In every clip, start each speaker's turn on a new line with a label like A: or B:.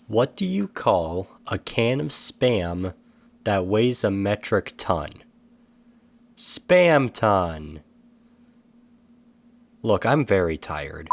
A: What do you call a can of Spam that weighs a metric ton? Spamton. Look, I'm very tired.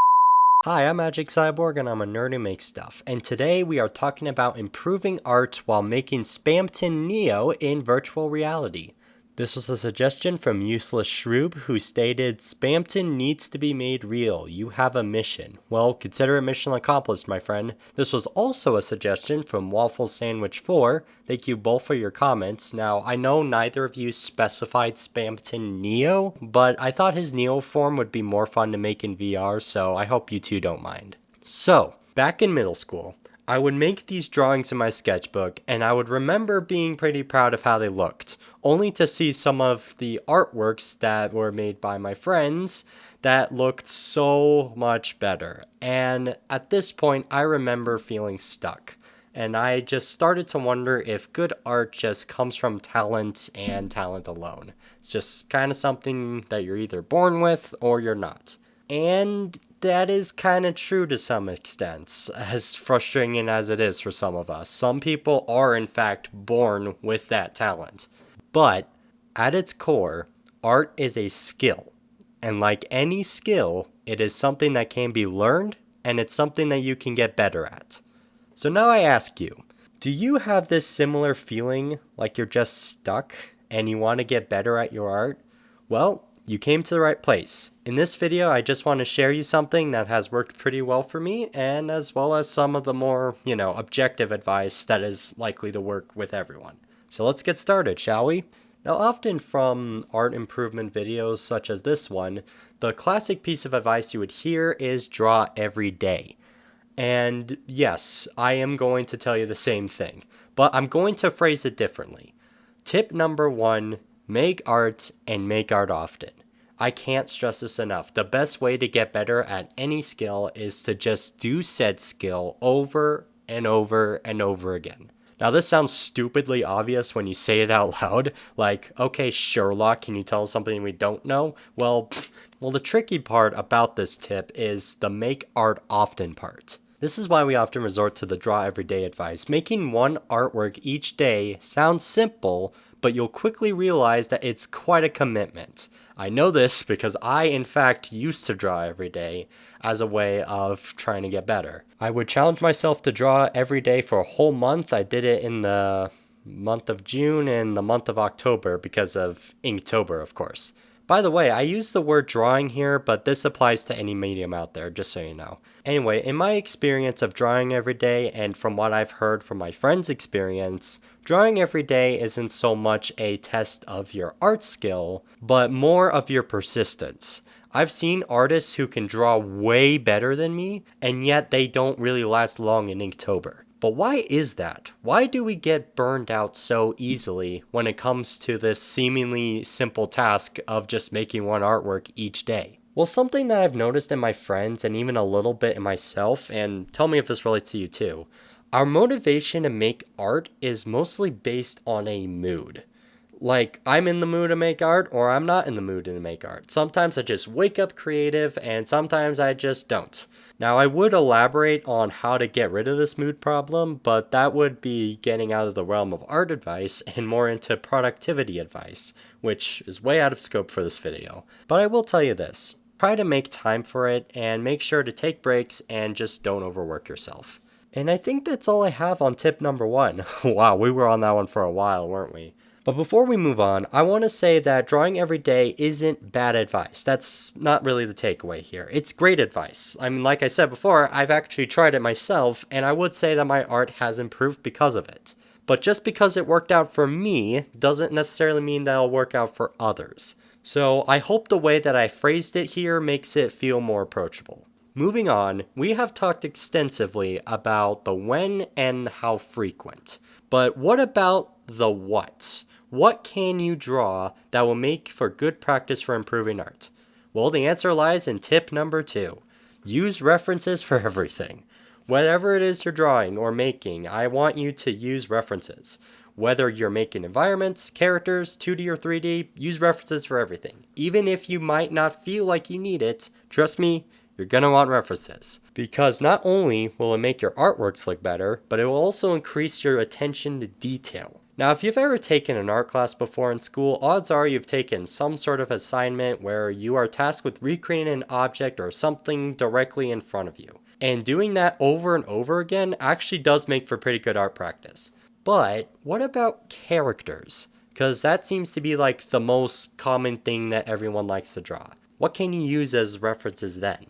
A: Hi, I'm Magic Cyborg and I'm a nerd who makes stuff. And today we are talking about improving art while making Spamton Neo in virtual reality. This was a suggestion from Useless Shroob, who stated, Spamton needs to be made real. You have a mission. Well, consider it mission accomplished, my friend. This was also a suggestion from Waffle Sandwich 4. Thank you both for your comments. Now, I know neither of you specified Spamton Neo, but I thought his Neo form would be more fun to make in VR, so I hope you two don't mind. So, back in middle school, I would make these drawings in my sketchbook, and I would remember being pretty proud of how they looked, only to see some of the artworks that were made by my friends that looked so much better. And at this point, I remember feeling stuck. And I just started to wonder if good art just comes from talent and talent alone. It's just kind of something that you're either born with or you're not. And that is kind of true to some extent, as frustrating as it is for some of us. Some people are in fact born with that talent. But at its core, art is a skill. And like any skill, it is something that can be learned, and it's something that you can get better at. So now I ask you, do you have this similar feeling like you're just stuck and you want to get better at your art? Well, you came to the right place. In this video, I just want to share you something that has worked pretty well for me, and as well as some of the more, objective advice that is likely to work with everyone. So let's get started, shall we? Now, often from art improvement videos such as this one, the classic piece of advice you would hear is draw every day. And yes, I am going to tell you the same thing, but I'm going to phrase it differently. Tip number 1, make art and make art often. I can't stress this enough. The best way to get better at any skill is to just do said skill over and over and over again. Now, this sounds stupidly obvious when you say it out loud, like, okay, Sherlock, can you tell us something we don't know? Well, the tricky part about this tip is the make art often part. This is why we often resort to the draw everyday advice. Making one artwork each day sounds simple, but you'll quickly realize that it's quite a commitment. I know this because I, in fact, used to draw every day as a way of trying to get better. I would challenge myself to draw every day for a whole month. I did it in the month of June and the month of October because of Inktober, of course. By the way, I use the word drawing here, but this applies to any medium out there, just so you know. Anyway, in my experience of drawing every day, and from what I've heard from my friends' experience, drawing every day isn't so much a test of your art skill, but more of your persistence. I've seen artists who can draw way better than me, and yet they don't really last long in Inktober. But why is that? Why do we get burned out so easily when it comes to this seemingly simple task of just making one artwork each day? Well, something that I've noticed in my friends and even a little bit in myself, and tell me if this relates to you too, our motivation to make art is mostly based on a mood. Like, I'm in the mood to make art, or I'm not in the mood to make art. Sometimes I just wake up creative, and sometimes I just don't. Now, I would elaborate on how to get rid of this mood problem, but that would be getting out of the realm of art advice and more into productivity advice, which is way out of scope for this video. But I will tell you this, try to make time for it, and make sure to take breaks and just don't overwork yourself. And I think that's all I have on tip number 1. Wow, we were on that one for a while, weren't we? But before we move on, I want to say that drawing every day isn't bad advice. That's not really the takeaway here. It's great advice. I mean, like I said before, I've actually tried it myself, and I would say that my art has improved because of it. But just because it worked out for me doesn't necessarily mean that it'll work out for others. So I hope the way that I phrased it here makes it feel more approachable. Moving on, we have talked extensively about the when and how frequent. But what about the what? What can you draw that will make for good practice for improving art? Well, the answer lies in tip number 2. Use references for everything. Whatever it is you're drawing or making, I want you to use references. Whether you're making environments, characters, 2D or 3D, use references for everything. Even if you might not feel like you need it, trust me, you're going to want references. Because not only will it make your artworks look better, but it will also increase your attention to detail. Now, if you've ever taken an art class before in school, odds are you've taken some sort of assignment where you are tasked with recreating an object or something directly in front of you. And doing that over and over again actually does make for pretty good art practice. But what about characters? Because that seems to be like the most common thing that everyone likes to draw. What can you use as references then?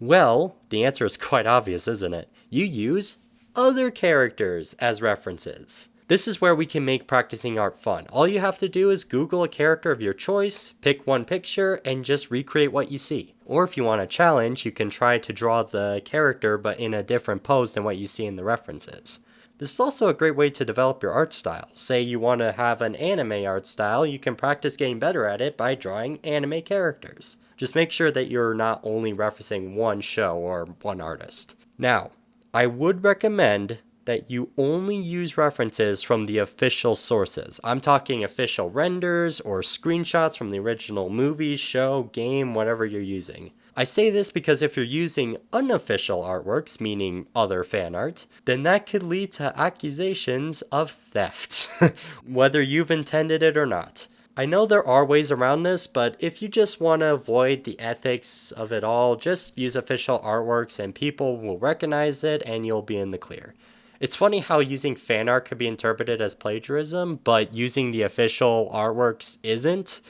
A: Well, the answer is quite obvious, isn't it? You use other characters as references. This is where we can make practicing art fun. All you have to do is Google a character of your choice, pick one picture, and just recreate what you see. Or if you want a challenge, you can try to draw the character but in a different pose than what you see in the references. This is also a great way to develop your art style. Say you want to have an anime art style, you can practice getting better at it by drawing anime characters. Just make sure that you're not only referencing one show or one artist. Now, I would recommend that you only use references from the official sources. I'm talking official renders or screenshots from the original movie, show, game, whatever you're using. I say this because if you're using unofficial artworks, meaning other fan art, then that could lead to accusations of theft, whether you've intended it or not. I know there are ways around this, but if you just want to avoid the ethics of it all, just use official artworks and people will recognize it and you'll be in the clear. It's funny how using fan art could be interpreted as plagiarism, but using the official artworks isn't.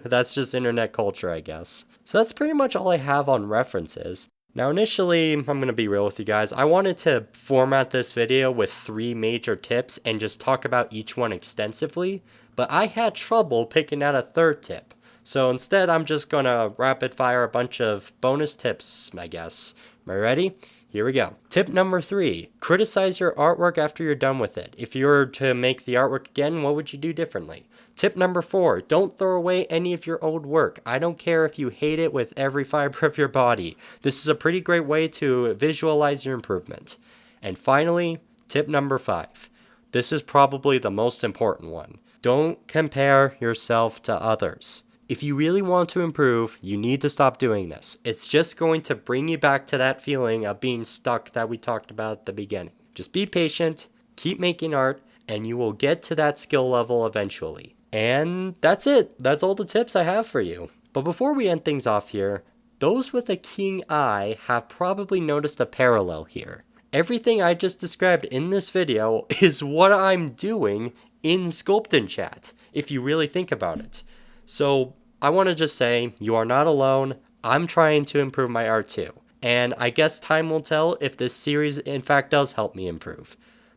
A: That's just internet culture, I guess. So that's pretty much all I have on references. Now initially, I'm going to be real with you guys, I wanted to format this video with 3 major tips and just talk about each one extensively, but I had trouble picking out a 3rd tip. So instead, I'm just going to rapid fire a bunch of bonus tips, I guess. Am I ready? Here we go. Tip number 3, criticize your artwork after you're done with it. If you were to make the artwork again, what would you do differently? Tip number 4, don't throw away any of your old work. I don't care if you hate it with every fiber of your body. This is a pretty great way to visualize your improvement. And finally, tip number 5. This is probably the most important one. Don't compare yourself to others. If you really want to improve, you need to stop doing this. It's just going to bring you back to that feeling of being stuck that we talked about at the beginning. Just be patient, keep making art, and you will get to that skill level eventually. And that's it. That's all the tips I have for you. But before we end things off here, those with a keen eye have probably noticed a parallel here. Everything I just described in this video is what I'm doing in Sculpt and Chat, if you really think about it. So I want to just say, you are not alone. I'm trying to improve my art too. And I guess time will tell if this series in fact does help me improve.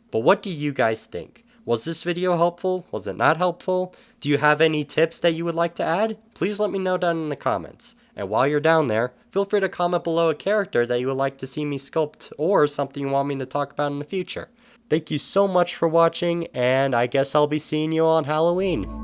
A: But what do you guys think? Was this video helpful? Was it not helpful? Do you have any tips that you would like to add? Please let me know down in the comments. And while you're down there, feel free to comment below a character that you would like to see me sculpt or something you want me to talk about in the future. Thank you so much for watching, and I guess I'll be seeing you on Halloween.